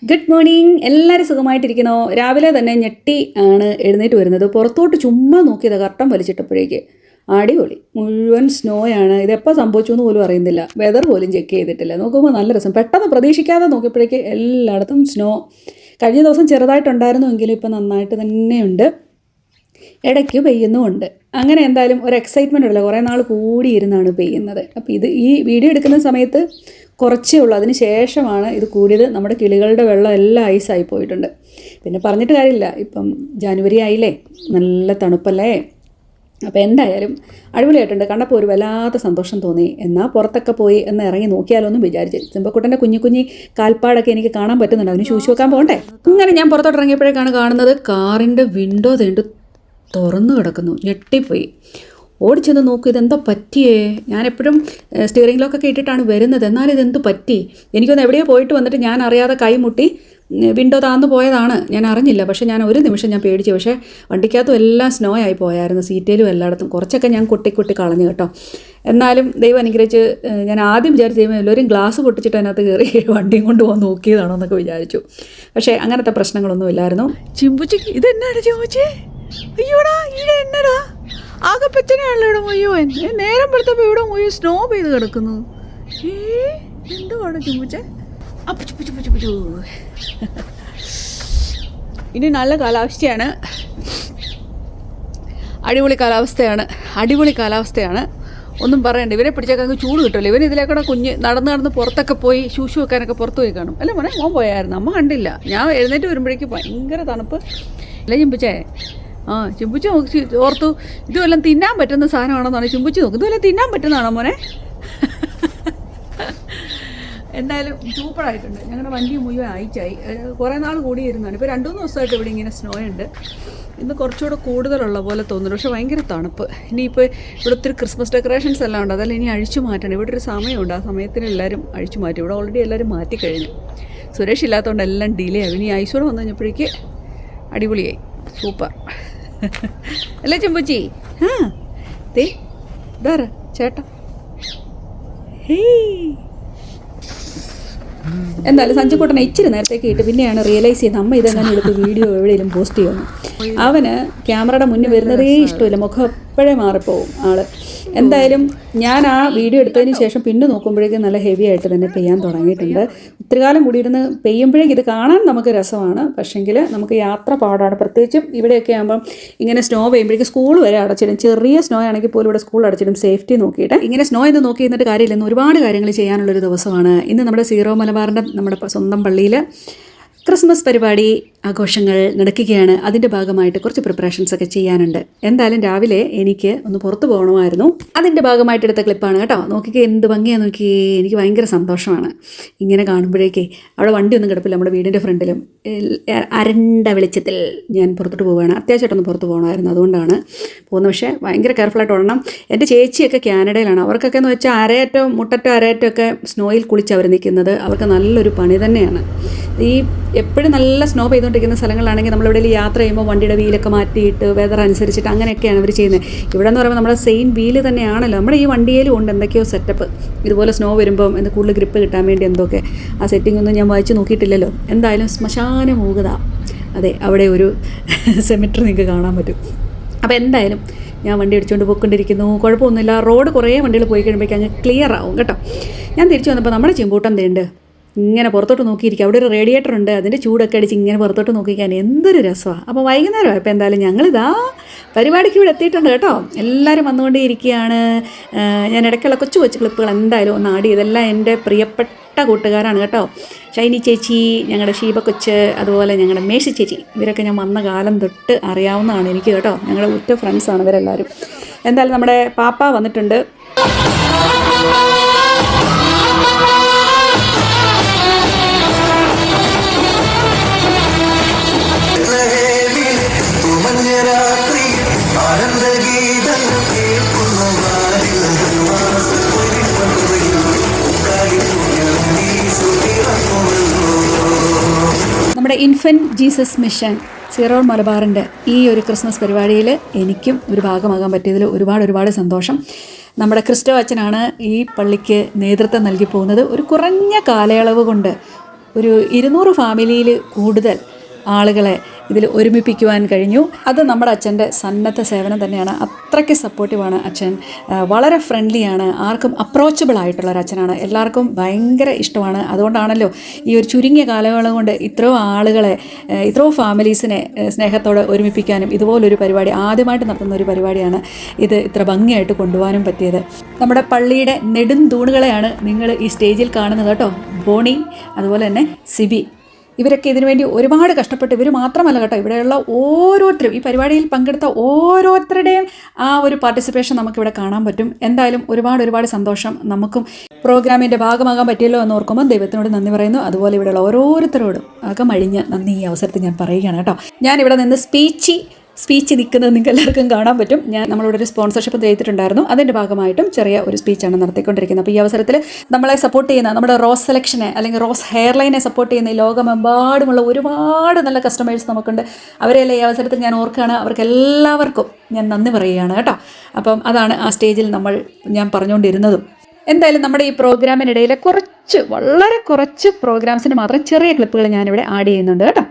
Good morning. എല്ലാവരും സുഖമായിട്ടിരിക്കുന്നോ? രാവിലെ തന്നെ ഞെട്ടി ആണ് എഴുന്നേറ്റ് വരുന്നത്. പുറത്തോട്ട് ചുമ്മാ നോക്കിയത് കർട്ടൻ വലിച്ചിട്ടപ്പോഴേക്ക് അടിപൊളി മുഴുവൻ സ്നോയാണ്. ഇതെപ്പോൾ സംഭവിച്ചു എന്ന് പോലും അറിയുന്നില്ല. വെതർ പോലും ചെക്ക് ചെയ്തിട്ടില്ല. നോക്കുമ്പോൾ നല്ല രസം. പെട്ടെന്ന് പ്രതീക്ഷിക്കാതെ നോക്കിയപ്പോഴേക്ക് എല്ലായിടത്തും സ്നോ. കഴിഞ്ഞ ദിവസം ചെറുതായിട്ടുണ്ടായിരുന്നുവെങ്കിലും ഇപ്പം നന്നായിട്ട് തന്നെയുണ്ട്. ഇടയ്ക്ക് പെയ്യുന്നുമുണ്ട്. അങ്ങനെ എന്തായാലും ഒരു എക്സൈറ്റ്മെൻ്റ് ഉണ്ടല്ലോ, കുറേ നാൾ കൂടിയിരുന്നാണ് പെയ്യുന്നത്. അപ്പോൾ ഈ വീഡിയോ എടുക്കുന്ന സമയത്ത് കുറച്ചേ ഉള്ളൂ, അതിന് ശേഷമാണ് ഇത് കൂടിയത്. നമ്മുടെ കിളികളുടെ വെള്ളം എല്ലാം ഐസായി പോയിട്ടുണ്ട്. പിന്നെ പറഞ്ഞിട്ട് കാര്യമില്ല, ഇപ്പം ജാനുവരി ആയില്ലേ, നല്ല തണുപ്പല്ലേ. അപ്പോൾ എന്തായാലും അടിപൊളിയായിട്ടുണ്ട്. കണ്ടപ്പോൾ ഒരു വല്ലാത്ത സന്തോഷം തോന്നി. എന്നാൽ പുറത്തൊക്കെ പോയി എന്ന് ഇറങ്ങി നോക്കിയാലോ എന്നും വിചാരിച്ചു. സിംബക്കുട്ടൻ്റെ കുഞ്ഞു കാൽപ്പാടൊക്കെ എനിക്ക് കാണാൻ പറ്റുന്നുണ്ട്. അവന് ശൂശി വെക്കാൻ പോകണ്ടേ. ഇങ്ങനെ ഞാൻ പുറത്തോട്ട് ഇറങ്ങിയപ്പോഴേക്കാണ് കാണുന്നത് കാറിൻ്റെ വിൻഡോ തുറന്നു കിടക്കുന്നു. ഞെട്ടിപ്പോയി. ഓടിച്ചെന്ന് നോക്കൂ, ഇതെന്താ പറ്റിയേ? ഞാനെപ്പോഴും സ്റ്റിയറിംഗ് ലോക്കൊക്കെ ഇട്ടിട്ടാണ് വരുന്നത്, എന്നാലും ഇതെന്ത് പറ്റി? എനിക്കൊന്ന് എവിടെയോ പോയിട്ട് വന്നിട്ട് ഞാൻ അറിയാതെ കൈമുട്ടി വിൻഡോ താന്നു പോയതാണ്. ഞാൻ അറിഞ്ഞില്ല. പക്ഷേ ഞാൻ ഒരു നിമിഷം ഞാൻ പേടിച്ചു. പക്ഷേ വണ്ടിക്കകത്തും എല്ലാം സ്നോ ആയി പോയായിരുന്നു, സീറ്റയിലും എല്ലായിടത്തും. കുറച്ചൊക്കെ ഞാൻ കൊട്ടി കളഞ്ഞു കേട്ടോ. എന്നാലും ദൈവം അനുഗ്രഹിച്ച് ഞാൻ ആദ്യം വിചാരിച്ച് ദൈവം എല്ലാവരും ഗ്ലാസ് പൊട്ടിച്ചിട്ട് അതിനകത്ത് കയറി വണ്ടിയും കൊണ്ട് പോകാൻ നോക്കിയതാണോ എന്നൊക്കെ വിചാരിച്ചു. പക്ഷേ അങ്ങനത്തെ പ്രശ്നങ്ങളൊന്നും ഇല്ലായിരുന്നു. ചിമ്പുച്ചിക്ക് ഇതെന്നാണ് ചോദിച്ചേ? അയ്യോടാ, ഇവിടെ എന്നടാ ആകപ്പച്ചനാണല്ലോ ഇവിടെ മുഴുവൻ. നേരം പെടുത്തപ്പോൾ ഇവിടെ മുഴുവൻ സ്നോ പെയ്ത് കിടക്കുന്നു. എന്തുവാണ് ചിമ്പുച്ചേ? ഇനി നല്ല കാലാവസ്ഥയാണ്, അടിപൊളി കാലാവസ്ഥയാണ്. ഒന്നും പറയണ്ട. ഇവരെ പിടിച്ചൊക്കെ അങ്ങ് ചൂട് കിട്ടുമല്ലോ. ഇവൻ ഇതിലേക്കൂടെ നടന്ന് പുറത്തൊക്കെ പോയി ശൂശു വെക്കാനൊക്കെ പുറത്ത് പോയി കാണും. അല്ല മോനെ, മോൻ പോയായിരുന്നു, അമ്മ കണ്ടില്ല. ഞാൻ എഴുന്നേറ്റ് വരുമ്പോഴേക്ക് ഭയങ്കര തണുപ്പ്. അല്ലേ ചിമ്പുച്ചേ? ചിമ്പുച്ചി നോക്കി ഓർത്തു ഇതുവെല്ലാം തിന്നാൻ പറ്റുന്ന സാധനമാണെന്നാണ് ചിമ്പുച്ചി നോക്കും. ഇതുവെല്ലാം തിന്നാൻ പറ്റുന്നതാണോ മോനെ? എന്തായാലും സൂപ്പറായിട്ടുണ്ട്. ഞങ്ങളുടെ വണ്ടി മുഴുവൻ അയച്ചായി. കുറേ നാൾ കൂടിയിരുന്നാണ്. ഇപ്പോൾ 2-3 ദിവസമായിട്ട് ഇവിടെ ഇങ്ങനെ സ്നോ ഉണ്ട്. ഇന്ന് കുറച്ചുകൂടെ കൂടുതലുള്ള പോലെ തോന്നുന്നു. പക്ഷേ ഭയങ്കര തണുപ്പ്. ഇനിയിപ്പോൾ ഇവിടെ ഒത്തിരി ക്രിസ്മസ് ഡെക്കറേഷൻസ് എല്ലാം ഉണ്ട്, അതെല്ലാം ഇനി അഴിച്ചു മാറ്റണം. ഇവിടെ ഒരു സമയമുണ്ട്, ആ സമയത്തിന് എല്ലാവരും അഴിച്ചു മാറ്റും. ഇവിടെ ഓൾറെഡി എല്ലാവരും മാറ്റിക്കഴിഞ്ഞു. സുരേഷ് ഇല്ലാത്തതുകൊണ്ട് എല്ലാം ഡിലേ ആവും. ഇനി ഐശ്വര്യം വന്നു കഴിഞ്ഞപ്പോഴേക്ക് അടിപൊളിയായി, സൂപ്പർ അല്ലേ ചിമ്പുച്ചി? ഇതാരാ ചേട്ടാ? എന്തായാലും സഞ്ജുക്കുട്ടനെ ഇച്ചിരി നേരത്തേക്ക് ഇട്ട് പിന്നെയാണ് റിയലൈസ് ചെയ്യുന്നത് അമ്മ ഇതെങ്ങനെ എടുത്ത് വീഡിയോ എവിടെയെങ്കിലും പോസ്റ്റ് ചെയ്യുന്നു. അവന് ക്യാമറയുടെ മുന്നിൽ വരുന്നതേ ഇഷ്ടമില്ല, മുഖം എപ്പോഴേ മാറിപ്പോവും ആള്. എന്തായാലും ഞാൻ ആ വീഡിയോ എടുത്തതിന് ശേഷം പിന്നെ നോക്കുമ്പോഴേക്കും നല്ല ഹെവി ആയിട്ട് തന്നെ പെയ്യാൻ തുടങ്ങിയിട്ടുണ്ട്. ഒത്തിരി കാലം കൂടി ഇരുന്ന് പെയ്യുമ്പോഴേക്കും ഇത് കാണാൻ നമുക്ക് രസമാണ്, പക്ഷേങ്കിൽ നമുക്ക് യാത്ര പാടാണ്. പ്രത്യേകിച്ചും ഇവിടെയൊക്കെ ആകുമ്പം ഇങ്ങനെ സ്നോ പെയ്യുമ്പോഴേക്കും സ്കൂൾ വരെ അടച്ചിടും. ചെറിയ സ്നോ ആണെങ്കിൽ പോലും ഇവിടെ സ്കൂൾ അടച്ചിടും, സേഫ്റ്റി നോക്കിയിട്ട്. ഇങ്ങനെ സ്നോ എന്ന് നോക്കി നിന്നിട്ട് കാര്യമില്ലെന്ന് ഒരുപാട് കാര്യങ്ങൾ ചെയ്യാനുള്ളൊരു ദിവസമാണ് ഇന്ന്. നമ്മുടെ സീറോ മലബാറിൻ്റെ നമ്മുടെ സ്വന്തം പള്ളിയിൽ ക്രിസ്മസ് പരിപാടി ആഘോഷങ്ങൾ നടക്കുകയാണ്. അതിൻ്റെ ഭാഗമായിട്ട് കുറച്ച് പ്രിപ്പറേഷൻസൊക്കെ ചെയ്യാനുണ്ട്. എന്തായാലും രാവിലെ എനിക്ക് ഒന്ന് പുറത്ത് പോകണമായിരുന്നു, അതിൻ്റെ ഭാഗമായിട്ട് എടുത്ത ക്ലിപ്പാണ് കേട്ടോ. നോക്കിക്കേ എന്ത് ഭംഗിയാന്ന് നോക്കിയേ. എനിക്ക് ഭയങ്കര സന്തോഷമാണ് ഇങ്ങനെ കാണുമ്പോഴേക്കേ. അവിടെ വണ്ടിയൊന്നും കിടപ്പില്ല നമ്മുടെ വീടിൻ്റെ ഫ്രണ്ടിലും. അരണ്ട വെളിച്ചത്തിൽ ഞാൻ പുറത്തോട്ട് പോവുകയാണ്. അത്യാവശ്യമായിട്ടൊന്ന് പുറത്ത് പോകണമായിരുന്നു, അതുകൊണ്ടാണ് പോകുന്നത്. പക്ഷേ ഭയങ്കര കെയർഫുള്ളായിട്ട് ഓടണം. എൻ്റെ ചേച്ചിയൊക്കെ കാനഡയിലാണ്. അവർക്കൊക്കെ എന്ന് വെച്ചാൽ മുട്ടറ്റോ ഒക്കെ സ്നോയിൽ കുളിച്ചവർ നിൽക്കുന്നത്. അവർക്ക് നല്ലൊരു പണി തന്നെയാണ്. ഈ എപ്പോഴും നല്ല സ്നോ പെയ്തുകൊണ്ടിരിക്കുന്ന സ്ഥലങ്ങളിലാണെങ്കിൽ നമ്മളിവിടെ യാത്ര ചെയ്യുമ്പോൾ വണ്ടിയുടെ വീലൊക്കെ മാറ്റിയിട്ട് വെതർ അനുസരിച്ചിട്ട് അങ്ങനെയൊക്കെയാണ് അവർ ചെയ്യുന്നത്. ഇവിടെ എന്ന് പറയുമ്പോൾ നമ്മുടെ സെയിം വീല് തന്നെയാണല്ലോ. നമ്മുടെ ഈ വണ്ടിയിലും ഉണ്ട് എന്തൊക്കെയോ സെറ്റപ്പ്. ഇതുപോലെ സ്നോ വരുമ്പം എന്ത് കൂടുതൽ ഗ്രിപ്പ് കിട്ടാൻ വേണ്ടി എന്തൊക്കെ. ആ സെറ്റിംഗ് ഒന്നും ഞാൻ വായിച്ച് നോക്കിയിട്ടില്ലല്ലോ. എന്തായാലും ശ്മശാന മൂകത, അതെ, അവിടെ ഒരു സെമിട്രി നിങ്ങൾക്ക് കാണാൻ പറ്റും. അപ്പോൾ എന്തായാലും ഞാൻ വണ്ടി അടിച്ചുകൊണ്ട് പോയിക്കൊണ്ടിരിക്കുന്നു. കുഴപ്പമൊന്നുമില്ല. റോഡ് കുറേ വണ്ടികൾ പോയി കഴിയുമ്പോഴേക്കും അങ്ങ് ക്ലിയർ ആവും കേട്ടോ. ഞാൻ തിരിച്ചു വന്നപ്പോൾ നമ്മുടെ ചിമ്പൂട്ടം തേണ്ട് ഇങ്ങനെ പുറത്തോട്ട് നോക്കിയിരിക്കുക. അവിടെ ഒരു റേഡിയേറ്റർ ഉണ്ട്, അതിൻ്റെ ചൂടൊക്കെ അടിച്ച് ഇങ്ങനെ പുറത്തോട്ട് നോക്കിക്കാൻ എന്തൊരു രസമാണ്. അപ്പോൾ വൈകുന്നേരം ഇപ്പോൾ എന്തായാലും ഞങ്ങളിതാ പരിപാടിക്ക് ഇവിടെ എത്തിയിട്ടുണ്ട് കേട്ടോ. എല്ലാവരും വന്നുകൊണ്ടേ ഇരിക്കുകയാണ്. ഞാൻ ഇടയ്ക്കുള്ള കൊച്ചു ക്ലിപ്പുകൾ എന്തായാലും ഒന്ന് ആഡ് ചെയ്തെല്ലാം എൻ്റെ പ്രിയപ്പെട്ട കൂട്ടുകാരാണ് കേട്ടോ. ഷൈനി ചേച്ചി, ഞങ്ങളുടെ ഷീബ കൊച്ച്, അതുപോലെ ഞങ്ങളുടെ മേഴ്സി ചേച്ചി, ഇവരൊക്കെ ഞാൻ വന്ന കാലം തൊട്ട് അറിയാവുന്നതാണ് എനിക്ക് കേട്ടോ. ഞങ്ങളുടെ ഉറ്റ ഫ്രണ്ട്സാണ് ഇവരെല്ലാവരും. എന്തായാലും നമ്മുടെ പാപ്പ വന്നിട്ടുണ്ട്. നമ്മുടെ ഇൻഫൻറ്റ് ജീസസ് മിഷൻ സീറോ മലബാറിൻ്റെ ഈ ഒരു ക്രിസ്മസ് പരിപാടിയിൽ എനിക്കും ഒരു ഭാഗമാകാൻ പറ്റിയതിൽ ഒരുപാട് സന്തോഷം. നമ്മുടെ ക്രിസ്റ്റോ അച്ഛനാണ് ഈ പള്ളിക്ക് നേതൃത്വം നൽകി പോകുന്നത്. ഒരു കുറഞ്ഞ കാലയളവ് കൊണ്ട് ഒരു 200 ഫാമിലിയിൽ കൂടുതൽ ആളുകളെ ഇതിൽ ഒരുമിപ്പിക്കുവാൻ കഴിഞ്ഞു. അത് നമ്മുടെ അച്ഛൻ്റെ സന്നദ്ധ സേവനം തന്നെയാണ്. അത്രയ്ക്ക് സപ്പോർട്ടീവാണ് അച്ഛൻ. വളരെ ഫ്രണ്ട്ലിയാണ്. ആർക്കും അപ്രോച്ചബിൾ ആയിട്ടുള്ള ഒരു അച്ഛനാണ്. എല്ലാവർക്കും ഭയങ്കര ഇഷ്ടമാണ്. അതുകൊണ്ടാണല്ലോ ഈ ഒരു ചുരുങ്ങിയ കാലയളവ് കൊണ്ട് ഇത്രയോ ആളുകളെ, ഇത്രയോ ഫാമിലീസിനെ സ്നേഹത്തോടെ ഒരുമിപ്പിക്കാനും ഇതുപോലൊരു പരിപാടി ആദ്യമായിട്ട് നടത്തുന്ന ഒരു പരിപാടിയാണ് ഇത് ഇത്ര ഭംഗിയായിട്ട് കൊണ്ടുപോകാനും പറ്റിയത്. നമ്മുടെ പള്ളിയുടെ നെടുംതൂണുകളെയാണ് നിങ്ങൾ ഈ സ്റ്റേജിൽ കാണുന്നത് കേട്ടോ. ബോണി, അതുപോലെ തന്നെ സിബി, ഇവരൊക്കെ ഇതിനു വേണ്ടി ഒരുപാട് കഷ്ടപ്പെട്ട്, ഇവർ മാത്രമല്ല കേട്ടോ, ഇവിടെയുള്ള ഓരോരുത്തരും, ഈ പരിപാടിയിൽ പങ്കെടുത്ത ഓരോരുത്തരുടെയും ആ ഒരു പാർട്ടിസിപ്പേഷൻ നമുക്കിവിടെ കാണാൻ പറ്റും. എന്തായാലും ഒരുപാട് സന്തോഷം. നമുക്കും പ്രോഗ്രാമിൻ്റെ ഭാഗമാകാൻ പറ്റിയല്ലോ എന്ന് ഓർക്കുമ്പോൾ ദൈവത്തിനോട് നന്ദി പറയുന്നു. അതുപോലെ ഇവിടെയുള്ള ഓരോരുത്തരോടും അകമഴിഞ്ഞ് നന്ദി ഈ അവസരത്തിൽ ഞാൻ പറയുകയാണ് കേട്ടോ. ഞാനിവിടെ നിന്ന് സ്പീച്ച് നിൽക്കുന്നത് നിങ്ങൾക്ക് എല്ലാവർക്കും കാണാൻ പറ്റും. നമ്മളിവിടെ ഒരു സ്പോൺസർഷിപ്പ് ചെയ്തിട്ടുണ്ടായിരുന്നു. അതിൻ്റെ ഭാഗമായിട്ടും ചെറിയ ഒരു സ്പീച്ചാണ് നടത്തിക്കൊണ്ടിരിക്കുന്നത്. അപ്പോൾ ഈ അവസരത്തിൽ നമ്മളെ സപ്പോർട്ട് ചെയ്യുന്ന, നമ്മുടെ റോസ് സെലക്ഷനെ അല്ലെങ്കിൽ റോസ് ഹെയർ ലൈനെ സപ്പോർട്ട് ചെയ്യുന്ന ഈ ലോകമെമ്പാടുമുള്ള ഒരുപാട് നല്ല കസ്റ്റമേഴ്സ് നമുക്കുണ്ട്. അവരെല്ലാം ഈ അവസരത്തിൽ ഞാൻ ഓർക്കുകയാണ്. അവർക്ക് എല്ലാവർക്കും ഞാൻ നന്ദി പറയുകയാണ് കേട്ടോ. അപ്പം അതാണ് ആ സ്റ്റേജിൽ ഞാൻ പറഞ്ഞുകൊണ്ടിരുന്നതും. എന്തായാലും നമ്മുടെ ഈ പ്രോഗ്രാമിനിടയിലെ വളരെ കുറച്ച് പ്രോഗ്രാംസിന് മാത്രം ചെറിയ ക്ലിപ്പുകൾ ഞാനിവിടെ ആഡ് ചെയ്യുന്നുണ്ട് കേട്ടോ.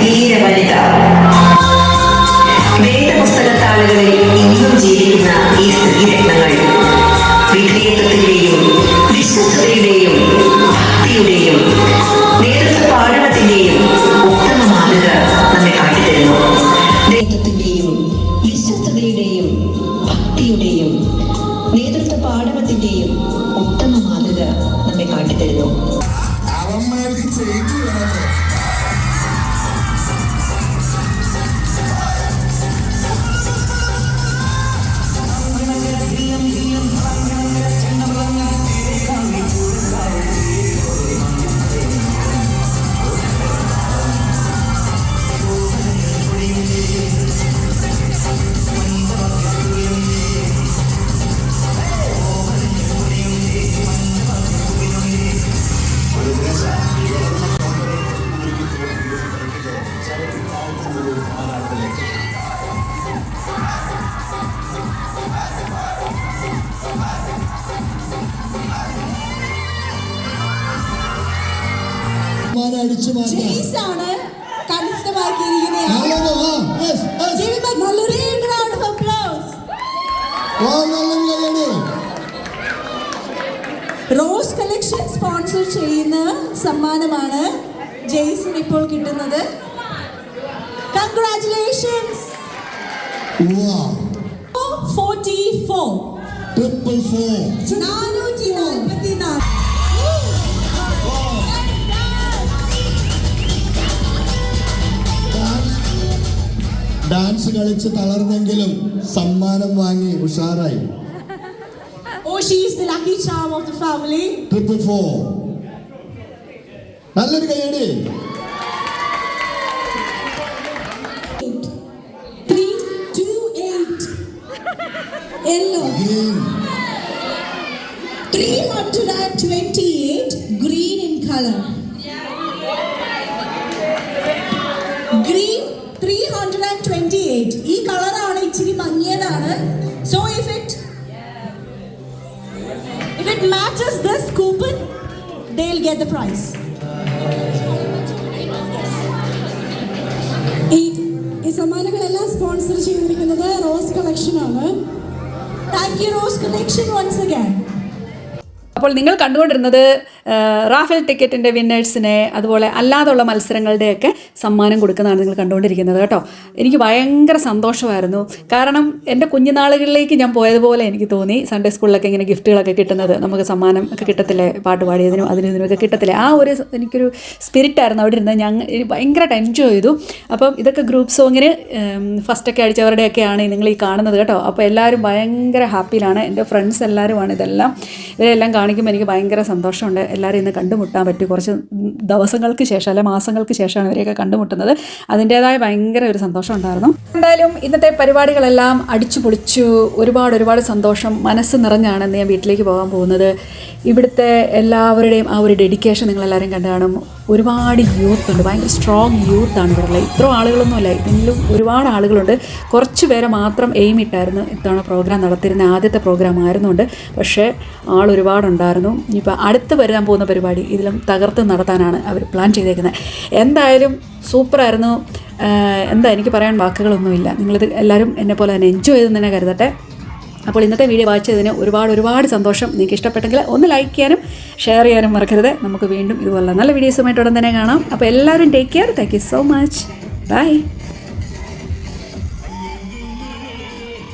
ധീരവനിത. വേദപുസ്തകത്താളുകളിൽ ഇന്നും ജീവിക്കുന്ന ഈ സ്ത്രീരത്നങ്ങൾ വിധേയത്വത്തിന്റെയും വിശ്വസ്തയുടെയും ഭക്തിയുടെയും നേതൃത്വ പാഠവത്തിന്റെയും ഉത്തമ മാതൃക നമ്മെ കാട്ടിത്തരുന്നു. നേതൃത്വത്തിന്റെയും വിശ്വസ്തയുടെയും ഭക്തിയുടെയും നേതൃത്വ പാഠവത്തിന്റെയും ഉത്തമ മാതൃക നമ്മെ കാട്ടിത്തരുന്നു. ജെയ്സാണ് കരസ്ഥമാക്കിയിരിക്കുന്നത്. റോസ് കളക്ഷൻ സ്പോൺസർ ചെയ്യുന്ന സമ്മാനമാണ് ജെയ്സിന് ഇപ്പോൾ കിട്ടുന്നത്. കൺഗ്രാറ്റുലേഷൻസ്. 44 444. ഡാൻസ് കളിച്ച് തളർന്നെങ്കിലും സമ്മാനം വാങ്ങി ഉഷാറായി. Oh, she is the lucky charm of the family. 444. നല്ലൊരു കൈയടി. 328 yellow. Green. 328 green in color. Green 328. ഈ കളറാണ് ഇച്ചിരി മങ്ങിയതാണ്. So if it matches this coupon, they'll get the prize. ഈ സമ്മാനങ്ങളെല്ലാം സ്പോൺസർ ചെയ്തിരിക്കുന്നത് റോസ് കളക്ഷൻ ആണ്. Thank you Rose Collection once again. അപ്പോൾ നിങ്ങൾ കണ്ടുകൊണ്ടിരുന്നത് റാഫേൽ ടിക്കറ്റിൻ്റെ വിന്നേഴ്സിനെ അതുപോലെ അല്ലാതുള്ള മത്സരങ്ങളുടെയൊക്കെ സമ്മാനം കൊടുക്കുന്നതാണ് നിങ്ങൾ കണ്ടുകൊണ്ടിരിക്കുന്നത് കേട്ടോ. എനിക്ക് ഭയങ്കര സന്തോഷമായിരുന്നു. കാരണം എൻ്റെ കുഞ്ഞുനാളുകളിലേക്ക് ഞാൻ പോയതുപോലെ എനിക്ക് തോന്നി. സൺഡേ സ്കൂളിലൊക്കെ ഇങ്ങനെ ഗിഫ്റ്റുകളൊക്കെ കിട്ടുന്നത്, നമുക്ക് സമ്മാനം ഒക്കെ കിട്ടത്തില്ലേ, പാട്ട് പാടിയതിനും ഇതിനുമൊക്കെ കിട്ടത്തില്ലേ, ആ ഒരു എനിക്കൊരു സ്പിരിറ്റായിരുന്നു അവിടെ ഇരുന്ന്. ഭയങ്കരമായിട്ട് എൻജോയ് ചെയ്തു. അപ്പം ഇതൊക്കെ ഗ്രൂപ്പ് സോങ്ങിന് ഫസ്റ്റൊക്കെ അടിച്ചവരുടെയൊക്കെയാണ് നിങ്ങൾ ഈ കാണുന്നത് കേട്ടോ. അപ്പോൾ എല്ലാവരും ഭയങ്കര ഹാപ്പിയിലാണ്. എൻ്റെ ഫ്രണ്ട്സ് എല്ലാവരുമാണ് ഇതെല്ലാം. ഇവരെല്ലാം കാണിക്കുമ്പോൾ എനിക്ക് ഭയങ്കര സന്തോഷമുണ്ട്. എല്ലാവരും ഇന്ന് കണ്ടുമുട്ടാൻ പറ്റി. കുറച്ച് ദിവസങ്ങൾക്ക് ശേഷം അല്ലെ മാസങ്ങൾക്ക് ശേഷമാണ് ഇവരെയൊക്കെ കണ്ടുമുട്ടുന്നത്. അതിൻ്റേതായ ഭയങ്കര ഒരു സന്തോഷം ഉണ്ടായിരുന്നു. എന്തായാലും ഇന്നത്തെ പരിപാടികളെല്ലാം അടിച്ചു പൊളിച്ചു. ഒരുപാട് സന്തോഷം. മനസ്സ് നിറഞ്ഞാണ് ഇന്ന് ഞാൻ വീട്ടിലേക്ക് പോകാൻ പോകുന്നത്. ഇവിടുത്തെ എല്ലാവരുടെയും ആ ഒരു ഡെഡിക്കേഷൻ നിങ്ങളെല്ലാവരും കണ്ടു കാണും. ഒരുപാട് യൂത്ത് ഉണ്ട്, ഭയങ്കര സ്ട്രോങ് യൂത്താണ് ഇവിടെ ഉള്ളത്. ഇത്ര ആളുകളൊന്നുമല്ല, ഇതിലും ഒരുപാട് ആളുകളുണ്ട്. കുറച്ച് പേരെ മാത്രം എയിം ഇട്ടായിരുന്നു ഇത്തവണ പ്രോഗ്രാം നടത്തിയിരുന്ന. ആദ്യത്തെ പ്രോഗ്രാം ആയിരുന്നുണ്ട്, പക്ഷേ ഒരുപാടുണ്ടായിരുന്നു. ഇനിയിപ്പോൾ അടുത്ത് വരാൻ പോകുന്ന പരിപാടി ഇതിലും തകർത്ത് നടത്താനാണ് അവർ പ്ലാൻ ചെയ്തേക്കുന്നത്. എന്തായാലും സൂപ്പറായിരുന്നു. എനിക്ക് പറയാൻ വാക്കുകളൊന്നുമില്ല. നിങ്ങളിത് എല്ലാവരും എന്നെപ്പോലെ തന്നെ എൻജോയ് ചെയ്തെന്ന് തന്നെ കരുതട്ടെ. അപ്പോൾ ഇന്നത്തെ വീഡിയോ വായിച്ചതിന് ഒരുപാട് സന്തോഷം. നിങ്ങൾക്ക് ഇഷ്ടപ്പെട്ടെങ്കിൽ ഒന്ന് ലൈക്ക് ചെയ്യാനും ഷെയർ ചെയ്യാനും മറക്കരുത്. നമുക്ക് വീണ്ടും ഇതുപോലെ നല്ല വീഡിയോസുമായിട്ട് ഉടൻ തന്നെ കാണാം. അപ്പോൾ എല്ലാവരും take care. Thank you so much. By.